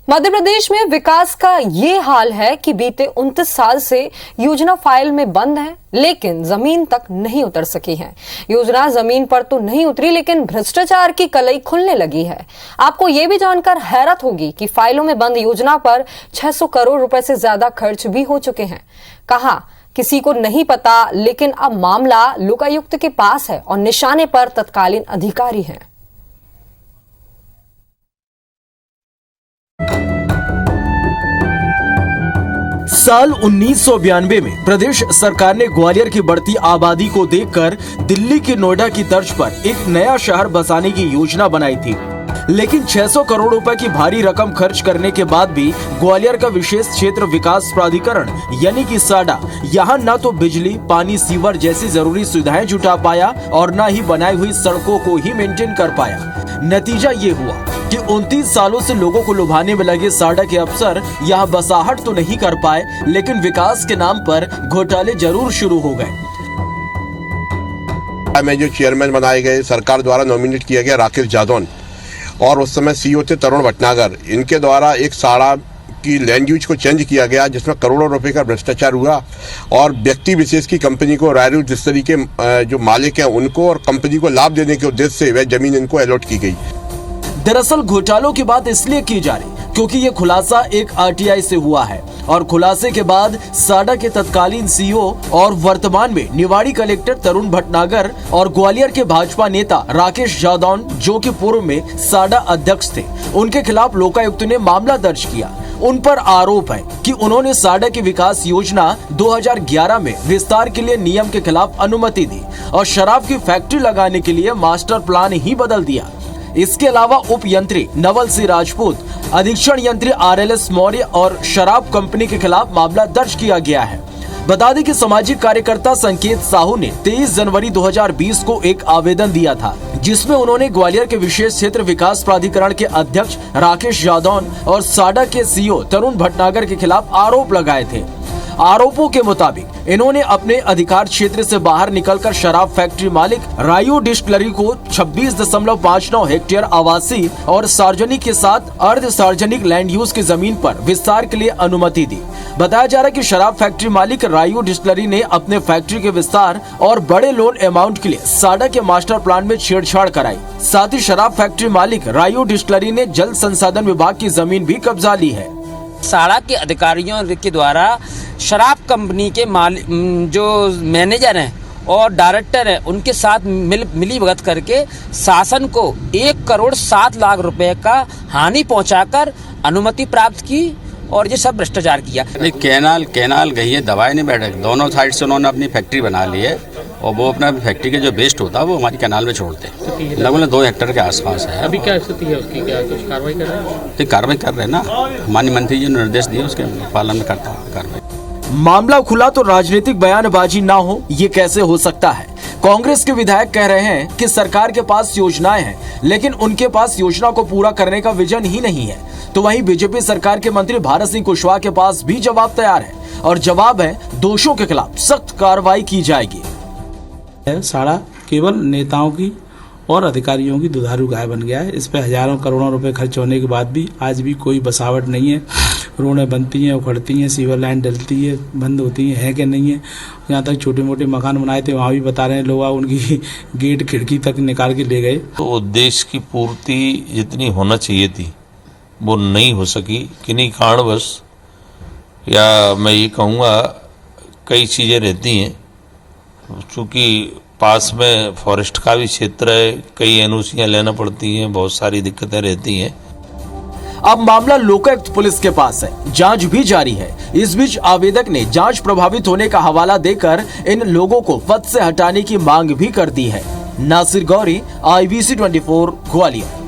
मध्य प्रदेश में विकास का ये हाल है कि बीते 29 साल से योजना फाइल में बंद है, लेकिन जमीन तक नहीं उतर सकी है। योजना जमीन पर तो नहीं उतरी, लेकिन भ्रष्टाचार की कलई खुलने लगी है। आपको ये भी जानकर हैरत होगी कि फाइलों में बंद योजना पर 600 करोड़ रुपए से ज्यादा खर्च भी हो चुके हैं। कहा किसी को नहीं पता, लेकिन अब मामला लोकायुक्त के पास है और निशाने पर तत्कालीन अधिकारी हैं। साल 1992 में प्रदेश सरकार ने ग्वालियर की बढ़ती आबादी को देखकर दिल्ली की नोएडा की तर्ज पर एक नया शहर बसाने की योजना बनाई थी, लेकिन 600 करोड़ रुपए की भारी रकम खर्च करने के बाद भी ग्वालियर का विशेष क्षेत्र विकास प्राधिकरण यानी कि साडा यहाँ न तो बिजली, पानी, सीवर जैसी जरूरी सुविधाएं जुटा पाया और न ही बनाई हुई सड़कों को ही मेंटेन कर पाया। नतीजा ये हुआ कि 29 सालों से लोगों को लुभाने में लगे साडा के अफसर यहाँ बसाहट तो नहीं कर पाए, लेकिन विकास के नाम पर घोटाले जरूर शुरू हो गए। में जो चेयरमैन बनाए गए, सरकार द्वारा नॉमिनेट किया गया राकेश जादौन और उस समय सीईओ थे तरुण भटनागर, इनके द्वारा एक साडा की लैंड यूज को चेंज किया गया, जिसमें करोड़ों रुपए का भ्रष्टाचार हुआ और व्यक्ति विशेष की कंपनी को रायरू डिस्टिलरी के जो मालिक हैं उनको और कंपनी को लाभ देने के उद्देश्य से वह जमीन इनको अलॉट की गई। दरअसल घोटालों की बात इसलिए की जा रही क्योंकि ये खुलासा एक आरटीआई से हुआ है और खुलासे के बाद साडा के तत्कालीन सीईओ और वर्तमान में निवाड़ी कलेक्टर तरुण भटनागर और ग्वालियर के भाजपा नेता राकेश जादौन, जो कि पूर्व में साडा अध्यक्ष थे, उनके खिलाफ लोकायुक्त ने मामला दर्ज किया। उन पर आरोप है कि उन्होंने साडा की विकास योजना 2011 में विस्तार के लिए नियम के खिलाफ अनुमति दी और शराब की फैक्ट्री लगाने के लिए मास्टर प्लान ही बदल दिया। इसके अलावा उप यंत्री नवल सिंह राजपूत, अधीक्षण यंत्री RLS मौर्य और शराब कंपनी के खिलाफ मामला दर्ज किया गया है। बता दें कि सामाजिक कार्यकर्ता संकेत साहू ने 23 जनवरी 2020 को एक आवेदन दिया था, जिसमें उन्होंने ग्वालियर के विशेष क्षेत्र विकास प्राधिकरण के अध्यक्ष राकेश जादौन और साडा के सीईओ तरुण भटनागर के खिलाफ आरोप लगाए थे। आरोपों के मुताबिक इन्होंने अपने अधिकार क्षेत्र से बाहर निकलकर शराब फैक्ट्री मालिक रायू डिस्टिलरी को 26.59 हेक्टेयर आवासीय और सार्वजनिक के साथ अर्ध सार्वजनिक लैंड यूज की जमीन पर विस्तार के लिए अनुमति दी। बताया जा रहा है कि शराब फैक्ट्री मालिक रायू डिस्टिलरी ने अपने फैक्ट्री के विस्तार और बड़े लोन अमाउंट के लिए साडा के मास्टर प्लान में छेड़छाड़ कराई। साथ ही शराब फैक्ट्री मालिक रायू डिस्टिलरी ने जल संसाधन विभाग की जमीन भी कब्जा ली है। साडा के अधिकारियों के द्वारा शराब कंपनी के जो मैनेजर हैं और डायरेक्टर हैं, उनके साथ मिली भगत करके शासन को 1,07,00,000 रुपए का हानि पहुंचाकर अनुमति प्राप्त की और ये सब भ्रष्टाचार किया। कैनाल गई है, दवाई नहीं बैठे, दोनों साइड से उन्होंने अपनी फैक्ट्री बना ली है और वो अपना फैक्ट्री के जो वेस्ट होता है वो हमारी कैनाल में छोड़ते हैं। लगभग 2 हेक्टेयर के आसपास है। अभी क्या स्थिति है उसकी, क्या कुछ कार्रवाई कर रहे हैं? तो कार्रवाई कर रहे हैं ना, माननीय मंत्री जी ने निर्देश दिए, उसके पालन करता है कार्रवाई। मामला खुला तो राजनीतिक बयानबाजी ना हो, ये कैसे हो सकता है? कांग्रेस के विधायक कह रहे हैं कि सरकार के पास योजनाएं हैं, लेकिन उनके पास योजना को पूरा करने का विजन ही नहीं है। तो वहीं बीजेपी सरकार के मंत्री भारत सिंह कुशवाहा के पास भी जवाब तैयार है और जवाब है दोषियों के खिलाफ सख्त कार्रवाई की जाएगी। साडा केवल नेताओं की और अधिकारियों की दुधारू गाय बन गया है। इस पे हजारों करोड़ों रुपए खर्च होने के बाद भी आज भी कोई बसावट नहीं है। रोडें बनती हैं, उखड़ती हैं, सीवर लाइन डलती है, बंद होती है कि नहीं है। यहाँ तक छोटे मोटे मकान बनाए थे, वहाँ भी बता रहे हैं लोग उनकी गेट खिड़की तक निकाल के ले गए। तो उद्देश्य की पूर्ति जितनी होना चाहिए थी वो नहीं हो सकी, किन्हीं कारणवश, या मैं ये कहूँगा कई चीज़ें रहती हैं। चूँकि पास में फॉरेस्ट का भी क्षेत्र है, कई एनओसीयां लेना पड़ती हैं, बहुत सारी दिक्कतें रहती हैं। अब मामला लोकायुक्त पुलिस के पास है, जांच भी जारी है। इस बीच आवेदक ने जांच प्रभावित होने का हवाला देकर इन लोगों को पद से हटाने की मांग भी कर दी है। नासिर गौरी, IBC 24 ग्वालियर।